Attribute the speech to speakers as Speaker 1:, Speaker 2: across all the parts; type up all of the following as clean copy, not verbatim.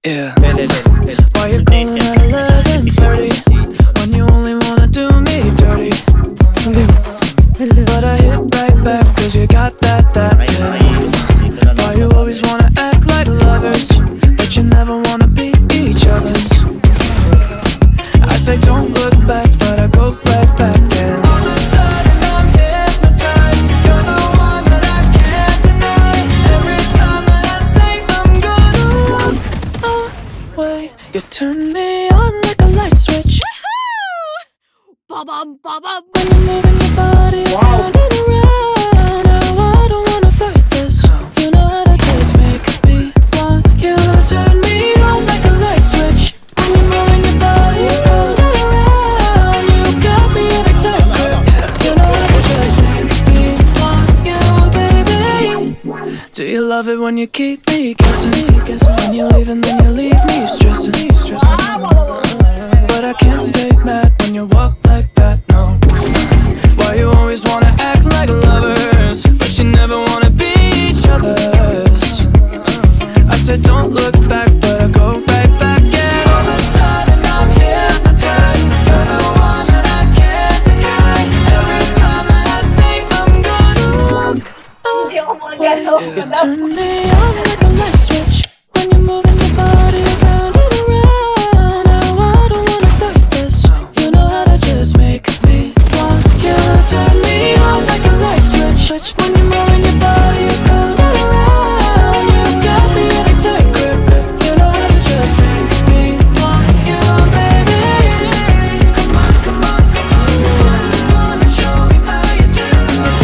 Speaker 1: Yeah. Why you calling at 11:30 when you only wanna do me dirty? But I hit right back 'cause you got that yeah. Why you always wanna act like lovers, but you never wanna be each other's? I say don't look back, but I go right back and all of a sudden I'm hypnotized. You're the one that I can't deny. Every time that I say I'm gonna walk away, you turn me on like a light switch.
Speaker 2: Ba-bum, ba-bum.
Speaker 1: When you're moving your body around and around, now I don't wanna fight this. You know how to just make me want you. Turn me on like a light switch. When you're moving your body around and around, you got me in a tight grip. You know how to just make me want you, baby. Do you love it when you keep me guessing? When you leave and then you leave me stressing. But I can't stay mad when you walk like that, no. Why you always wanna act like lovers, but you never wanna be each other's? I said don't look back, but I go right back and all of a sudden I'm hypnotized. You're the one that I can't deny. Every time that I say I'm gonna walk away, you turn me on like a light switch. When you're moving your body around and around, now I don't wanna fight this. You know how to just make me want you. Turn me on like a light switch. When you're moving your body around and around, you got me in a tight grip. You know how to just make me want you, baby. Come on, come on, come on, come on and show me how you do.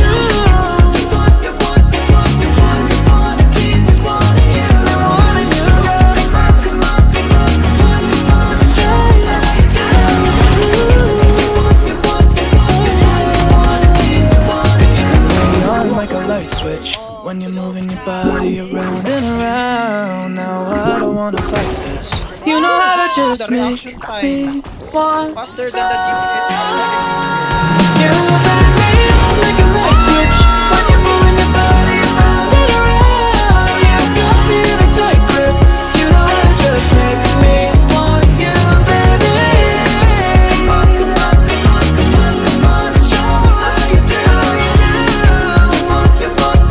Speaker 1: You want, you want, you want, you want, you wanna keep me wanting you. Wanting you, girl. Come on, come on, come on, come on, come on and show me how you do. You want, you want, you want, you want, you wanna keep me wanting you. Turn me on like a light switch. When you're moving your body around and around, now I don't wanna fight this. You know how to just make me want
Speaker 3: Faster than the
Speaker 1: you.